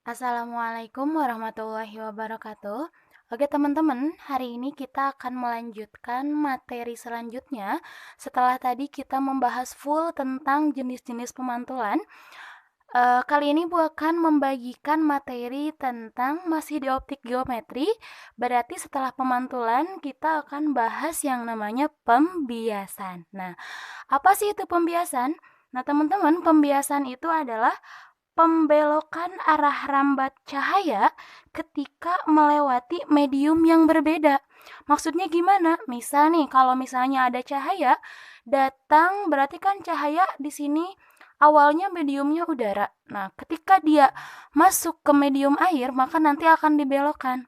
Assalamualaikum warahmatullahi wabarakatuh. Oke teman-teman, hari ini kita akan melanjutkan materi selanjutnya. Setelah tadi kita membahas full tentang jenis-jenis pemantulan, kali ini Bu akan membagikan materi tentang masih di optik geometri. Berarti setelah pemantulan kita akan bahas yang namanya pembiasan. Nah, apa sih itu pembiasan? Nah teman-teman, pembiasan itu adalah pembelokan arah rambat cahaya ketika melewati medium yang berbeda. Maksudnya gimana? Misal nih, kalau misalnya ada cahaya datang, berarti kan cahaya di sini awalnya mediumnya udara. Nah, ketika dia masuk ke medium air, maka nanti akan dibelokkan.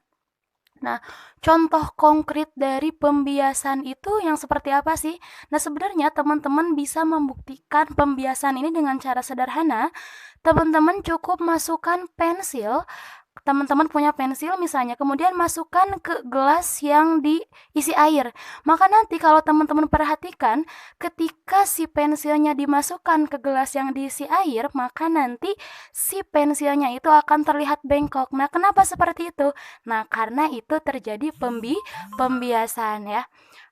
Nah, contoh konkret dari pembiasan itu yang seperti apa sih? Nah, sebenarnya teman-teman bisa membuktikan pembiasan ini dengan cara sederhana. Teman-teman cukup masukkan pensil, teman-teman punya pensil misalnya, kemudian masukkan ke gelas yang diisi air. Maka nanti kalau teman-teman perhatikan, ketika si pensilnya dimasukkan ke gelas yang diisi air, maka nanti si pensilnya itu akan terlihat bengkok. Nah, kenapa seperti itu? Nah, karena itu terjadi pembiasan ya.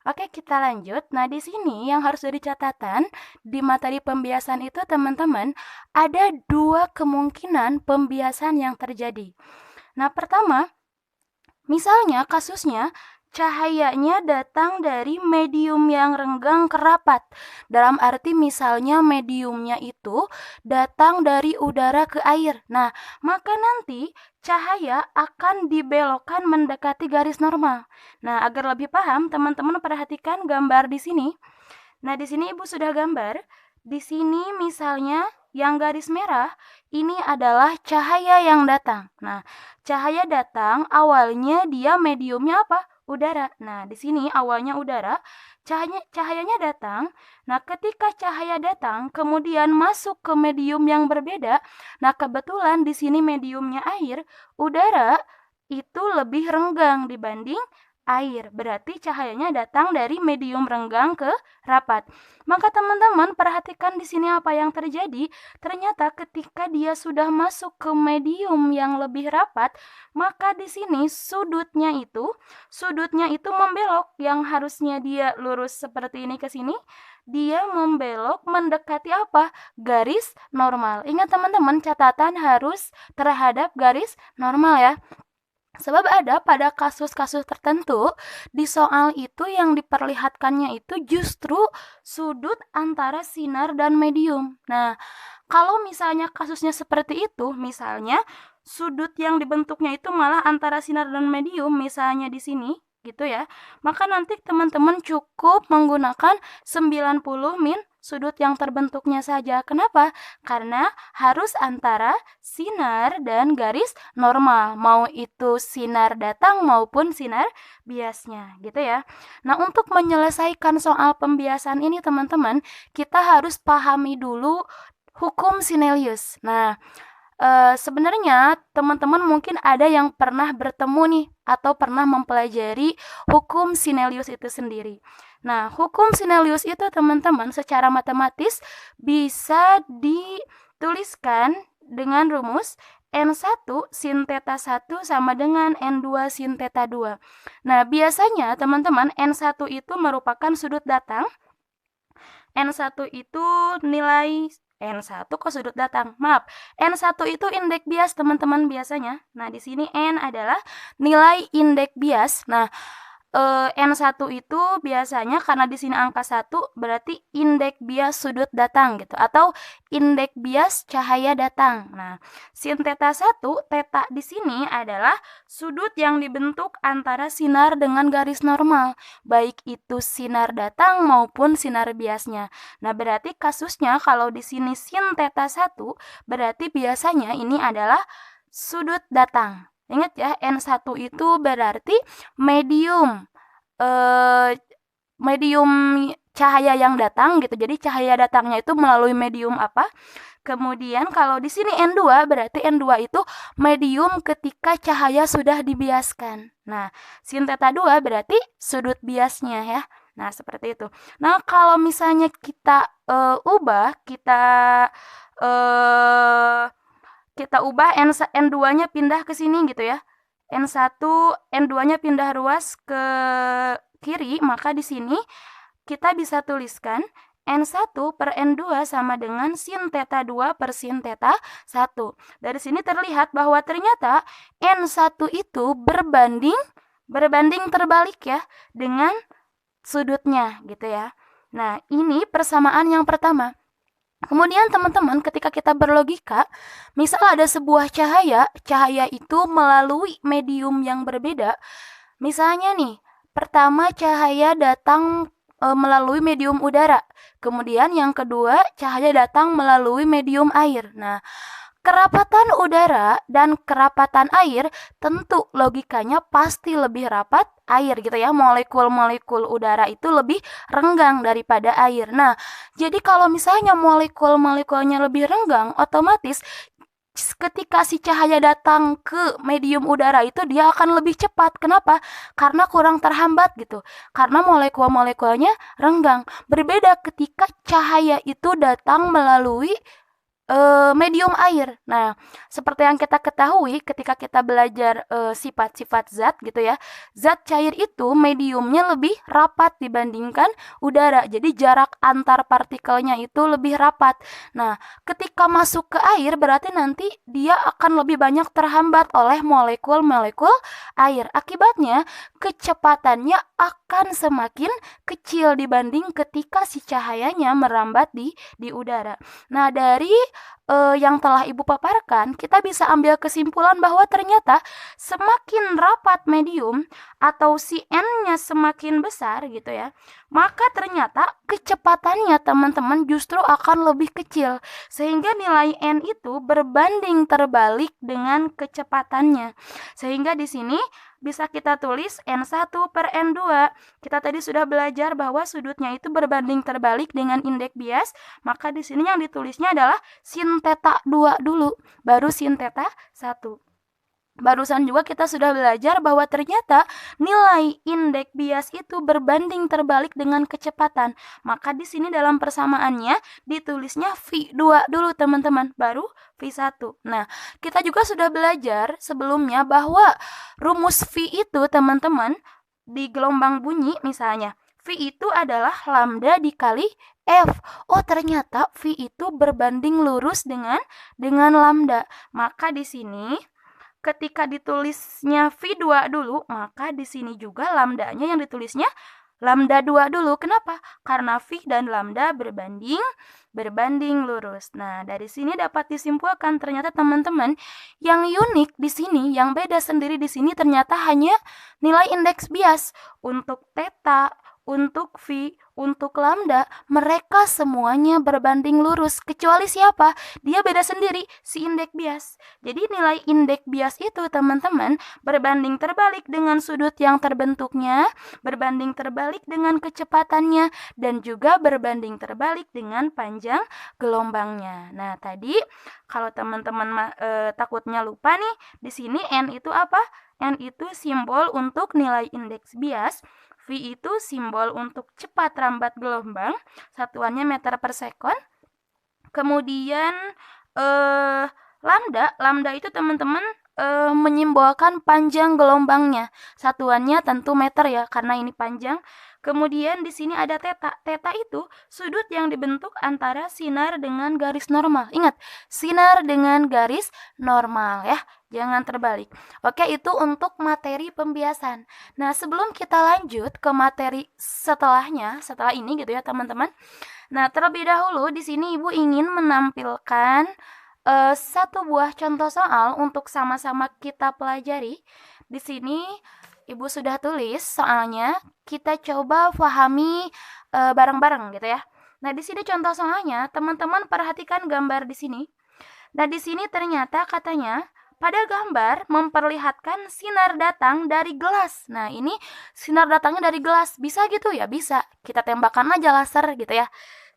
Oke, kita lanjut. Nah, di sini yang harus jadi catatan di materi pembiasan itu teman-teman ada dua kemungkinan pembiasan yang terjadi. Nah, pertama, misalnya kasusnya cahayanya datang dari medium yang renggang ke rapat. Dalam arti misalnya mediumnya itu datang dari udara ke air. Nah, maka nanti cahaya akan dibelokkan mendekati garis normal. Nah, agar lebih paham, teman-teman perhatikan gambar di sini. Nah, di sini Ibu sudah gambar. Di sini misalnya yang garis merah ini adalah cahaya yang datang. Nah, cahaya datang awalnya dia mediumnya apa? Udara. Nah, di sini awalnya udara, cahayanya datang. Nah, ketika cahaya datang kemudian masuk ke medium yang berbeda. Nah, kebetulan di sini mediumnya air, udara itu lebih renggang dibanding air. Berarti cahayanya datang dari medium renggang ke rapat. Maka teman-teman perhatikan di sini apa yang terjadi. Ternyata ketika dia sudah masuk ke medium yang lebih rapat, maka di sini sudutnya itu membelok. Yang harusnya dia lurus seperti ini ke sini, dia membelok mendekati apa? Garis normal. Ingat teman-teman, catatan harus terhadap garis normal ya. Sebab ada pada kasus-kasus tertentu di soal itu yang diperlihatkannya itu justru sudut antara sinar dan medium. Nah, kalau misalnya kasusnya seperti itu, misalnya sudut yang dibentuknya itu malah antara sinar dan medium, misalnya di sini, gitu ya. Maka nanti teman-teman cukup menggunakan 90 min sudut yang terbentuknya saja. Kenapa? Karena harus antara sinar dan garis normal, mau itu sinar datang maupun sinar biasnya, gitu ya. Nah, untuk menyelesaikan soal pembiasan ini teman-teman, kita harus pahami dulu hukum Sinelius. Nah, sebenarnya teman-teman mungkin ada yang pernah bertemu nih atau pernah mempelajari hukum Sinelius itu sendiri. Nah, hukum Sinelius itu teman-teman secara matematis bisa dituliskan dengan rumus N1 sin theta 1 sama dengan N2 sin theta 2. Nah, biasanya teman-teman N1 itu merupakan sudut datang, N1 itu nilai N1 kok sudut datang. Maaf, N1 itu indeks bias teman-teman biasanya. Nah, di sini N adalah nilai indeks bias. Nah, N1 itu biasanya karena di sini angka 1 berarti indeks bias sudut datang gitu atau indeks bias cahaya datang. Nah, sin theta 1, theta di sini adalah sudut yang dibentuk antara sinar dengan garis normal, baik itu sinar datang maupun sinar biasnya. Nah, berarti kasusnya kalau di sini sin theta 1 berarti biasanya ini adalah sudut datang. Ingat ya, N1 itu berarti medium medium cahaya yang datang gitu. Jadi cahaya datangnya itu melalui medium apa? Kemudian kalau di sini N2 berarti N2 itu medium ketika cahaya sudah dibiaskan. Nah, sin theta 2 berarti sudut biasnya ya. Nah, seperti itu. Nah, kalau misalnya kita ubah, kita uh, kita ubah N2-nya pindah ke sini gitu ya. N1, N2-nya pindah ruas ke kiri, maka di sini kita bisa tuliskan N1 per N2 sama dengan sin theta 2 per sin theta 1. Dari sini terlihat bahwa ternyata N1 itu berbanding terbalik ya dengan sudutnya gitu ya. Nah, ini persamaan yang pertama. Kemudian teman-teman ketika kita berlogika, misal ada sebuah cahaya itu melalui medium yang berbeda. Misalnya nih, pertama cahaya datang melalui medium udara. Kemudian yang kedua, cahaya datang melalui medium air. Nah, kerapatan udara dan kerapatan air tentu logikanya pasti lebih rapat air gitu ya. Molekul-molekul udara itu lebih renggang daripada air. Nah, jadi kalau misalnya molekul-molekulnya lebih renggang, otomatis ketika si cahaya datang ke medium udara itu dia akan lebih cepat. Kenapa? Karena kurang terhambat gitu. Karena molekul-molekulnya renggang. Berbeda ketika cahaya itu datang melalui medium air. Nah, seperti yang kita ketahui ketika kita belajar sifat-sifat zat gitu ya. Zat cair itu mediumnya lebih rapat dibandingkan udara. Jadi jarak antar partikelnya itu lebih rapat. Nah, ketika masuk ke air berarti nanti dia akan lebih banyak terhambat oleh molekul-molekul air. Akibatnya kecepatannya akan semakin kecil dibanding ketika si cahayanya merambat di udara. Nah, dari yang telah Ibu paparkan, kita bisa ambil kesimpulan bahwa ternyata semakin rapat medium atau si N-nya semakin besar gitu ya, maka ternyata kecepatannya teman-teman justru akan lebih kecil. Sehingga nilai N itu berbanding terbalik dengan kecepatannya. Sehingga di sini bisa kita tulis N1 per N2. Kita tadi sudah belajar bahwa sudutnya itu berbanding terbalik dengan indeks bias, maka di sini yang ditulisnya adalah sin theta 2 dulu, baru sin theta 1. Barusan juga kita sudah belajar bahwa ternyata nilai indeks bias itu berbanding terbalik dengan kecepatan. Maka di sini dalam persamaannya ditulisnya V2 dulu teman-teman, baru V1. Nah, kita juga sudah belajar sebelumnya bahwa rumus V itu teman-teman di gelombang bunyi misalnya, V itu adalah lambda dikali F. Oh, ternyata V itu berbanding lurus dengan lambda. Maka di sini ketika ditulisnya V2 dulu, maka di sini juga lambdanya yang ditulisnya lambda 2 dulu. Kenapa? Karena V dan lambda berbanding lurus. Nah, dari sini dapat disimpulkan ternyata teman-teman yang unik di sini, yang beda sendiri di sini ternyata hanya nilai indeks bias. Untuk theta, untuk V, untuk lambda, mereka semuanya berbanding lurus. Kecuali siapa? Dia beda sendiri, si indeks bias. Jadi nilai indeks bias itu teman-teman berbanding terbalik dengan sudut yang terbentuknya, berbanding terbalik dengan kecepatannya, dan juga berbanding terbalik dengan panjang gelombangnya. Nah, tadi kalau teman-teman takutnya lupa nih, di sini N itu apa? N itu simbol untuk nilai indeks bias. V itu simbol untuk cepat rambat gelombang, satuannya meter per sekon. Kemudian lambda itu teman-teman menyimbolkan panjang gelombangnya, satuannya tentu meter ya karena ini panjang. Kemudian di sini ada theta. Theta itu sudut yang dibentuk antara sinar dengan garis normal. Ingat, sinar dengan garis normal ya. Jangan terbalik. Oke, itu untuk materi pembiasan. Nah, sebelum kita lanjut ke materi setelah ini gitu ya, teman-teman. Nah, terlebih dahulu di sini Ibu ingin menampilkan satu buah contoh soal untuk sama-sama kita pelajari. Di sini Ibu sudah tulis soalnya, kita coba pahami bareng-bareng gitu ya. Nah, di sini contoh soalnya, teman-teman perhatikan gambar di sini. Nah, di sini ternyata katanya pada gambar memperlihatkan sinar datang dari gelas. Nah, ini sinar datangnya dari gelas. Bisa gitu ya? Bisa. Kita tembakan aja laser gitu ya.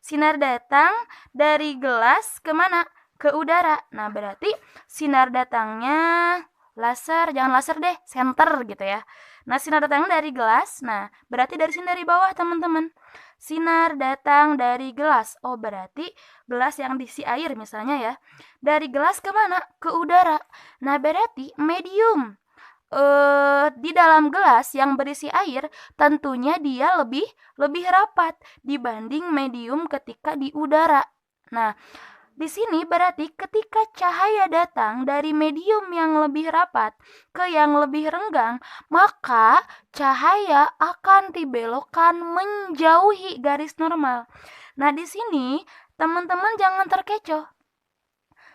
Sinar datang dari gelas kemana? Ke udara. Nah, berarti sinar datangnya laser, jangan laser deh, senter gitu ya. Nah, sinar datang dari gelas. Nah, berarti dari sini dari bawah, teman-teman. Sinar datang dari gelas. Oh, berarti gelas yang diisi air misalnya ya. Dari gelas ke mana? Ke udara. Nah, berarti medium di dalam gelas yang berisi air, tentunya dia lebih rapat dibanding medium ketika di udara. Nah, di sini berarti ketika cahaya datang dari medium yang lebih rapat ke yang lebih renggang, maka cahaya akan dibelokkan menjauhi garis normal. Nah, di sini teman-teman jangan terkecoh.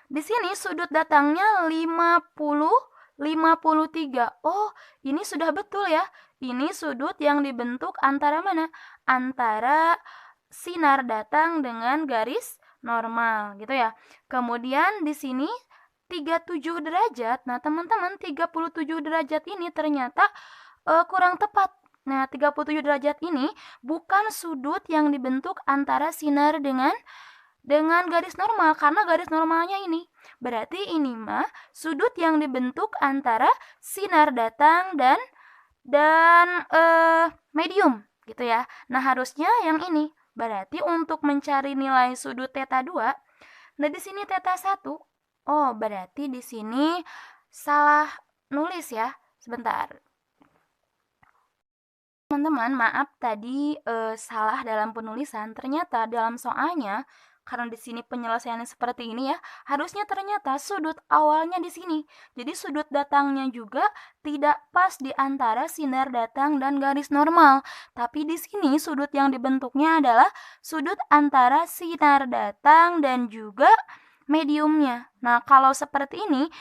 Di sini sudut datangnya 53. Oh, ini sudah betul ya. Ini sudut yang dibentuk antara mana? Antara sinar datang dengan garis normal gitu ya. Kemudian di sini 37 derajat. Nah, teman-teman, 37 derajat ini ternyata kurang tepat. Nah, 37 derajat ini bukan sudut yang dibentuk antara sinar dengan garis normal, karena garis normalnya ini. Berarti ini mah sudut yang dibentuk antara sinar datang dan medium gitu ya. Nah, harusnya yang ini. Berarti untuk mencari nilai sudut θ 2, nah di sini θ 1. Oh, berarti di sini salah nulis ya. Sebentar. Teman-teman, maaf tadi salah dalam penulisan. Ternyata dalam soalnya, karena di sini penyelesaiannya seperti ini ya, harusnya ternyata sudut awalnya di sini. Jadi sudut datangnya juga tidak pas di antara sinar datang dan garis normal. Tapi di sini sudut yang dibentuknya adalah sudut antara sinar datang dan juga mediumnya. Nah, kalau seperti ini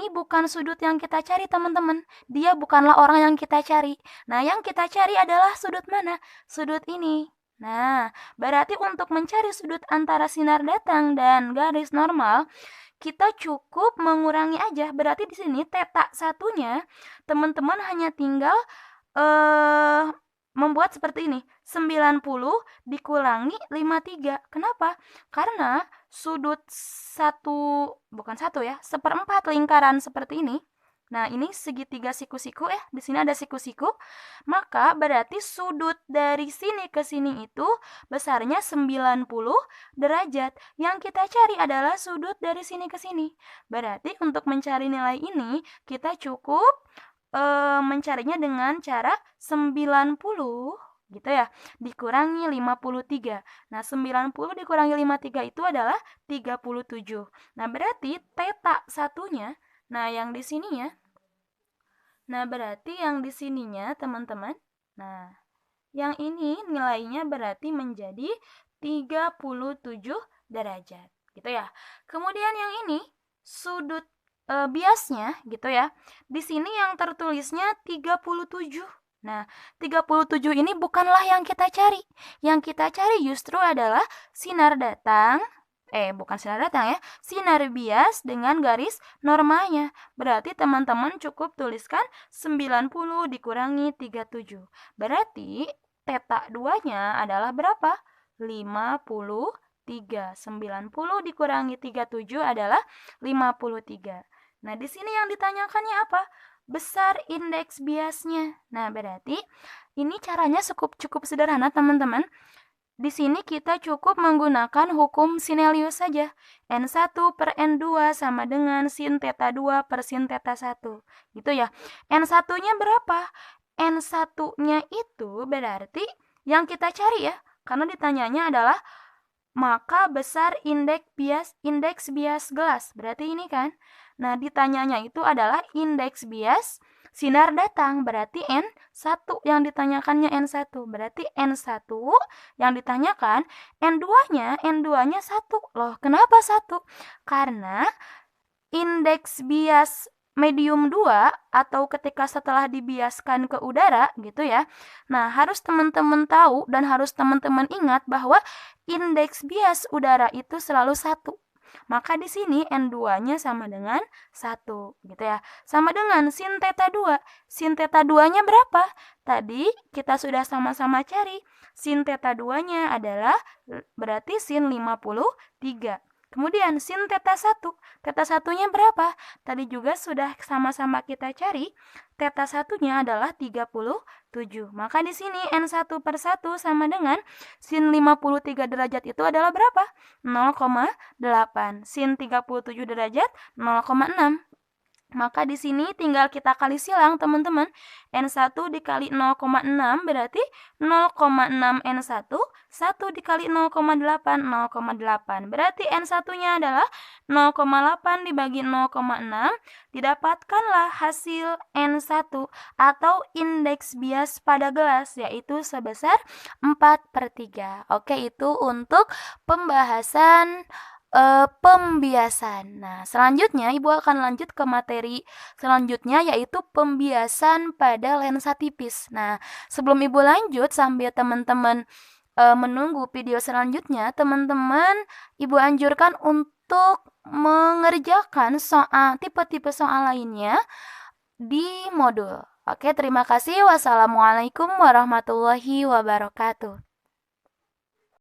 bukan sudut yang kita cari, teman-teman. Dia bukanlah orang yang kita cari. Nah, yang kita cari adalah sudut mana? Sudut ini. Nah, berarti untuk mencari sudut antara sinar datang dan garis normal, kita cukup mengurangi aja. Berarti di sini θ satunya, teman-teman hanya tinggal membuat seperti ini. 90 dikurangi 53. Kenapa? Karena sudut seperempat lingkaran seperti ini. Nah, ini segitiga siku-siku ya. Di sini ada siku-siku. Maka berarti sudut dari sini ke sini itu besarnya 90 derajat. Yang kita cari adalah sudut dari sini ke sini. Berarti untuk mencari nilai ini, kita cukup mencarinya dengan cara 90 gitu ya, dikurangi 53. Nah, 90 dikurangi 53 itu adalah 37. Nah, berarti θ satunya, nah yang di sininya, nah berarti yang di sininya teman-teman, nah yang ini nilainya berarti menjadi 37 derajat gitu ya. Kemudian yang ini sudut biasnya gitu ya. Di sini yang tertulisnya 37. Nah, 37 ini bukanlah yang kita cari. Yang kita cari justru adalah sinar datang, bukan sinar datang ya, sinar bias dengan garis normalnya. Berarti teman-teman cukup tuliskan 90 dikurangi 37. Berarti θ 2-nya adalah berapa? 53. 90 dikurangi 37 adalah 53. Nah, di sini yang ditanyakannya apa? Besar indeks biasnya. Nah, berarti ini caranya cukup sederhana, teman-teman. Di sini kita cukup menggunakan hukum Sinelius saja. N1 per N2 sama dengan sin θ 2 per sin θ 1. Gitu ya. N1-nya berapa? N1-nya itu berarti yang kita cari ya. Karena ditanyanya adalah maka besar indeks bias gelas. Berarti ini kan. Nah, ditanyanya itu adalah indeks bias sinar datang. Berarti N1 yang ditanyakannya N1. Berarti N1 yang ditanyakan N2-nya 1. Loh, kenapa 1? Karena indeks bias medium 2 atau ketika setelah dibiaskan ke udara gitu ya. Nah, harus teman-teman tahu dan harus teman-teman ingat bahwa indeks bias udara itu selalu 1. Maka di sini N2-nya sama dengan 1 gitu ya. Sama dengan sin θ 2. Sin θ 2-nya berapa? Tadi kita sudah sama-sama cari. Sin θ 2-nya adalah berarti sin 53. Kemudian sin theta 1. Theta 1-nya berapa? Tadi juga sudah sama-sama kita cari. Theta 1-nya adalah 37. Maka di sini N1 per 1 sama dengan sin 53 derajat itu adalah berapa? 0,8. Sin 37 derajat 0,6. Maka di sini tinggal kita kali silang, teman-teman. N1 dikali 0,6 berarti 0,6 N1, 1 dikali 0,8, 0,8. Berarti N1-nya adalah 0,8 dibagi 0,6. Didapatkanlah hasil N1 atau indeks bias pada gelas, yaitu sebesar 4/3. Oke, itu untuk pembahasan pembiasan. Nah, selanjutnya Ibu akan lanjut ke materi selanjutnya, yaitu pembiasan pada lensa tipis. Nah, sebelum Ibu lanjut sambil teman-teman menunggu video selanjutnya, teman-teman Ibu anjurkan untuk mengerjakan soal tipe-tipe soal lainnya di modul. Oke, terima kasih. Wassalamualaikum warahmatullahi wabarakatuh.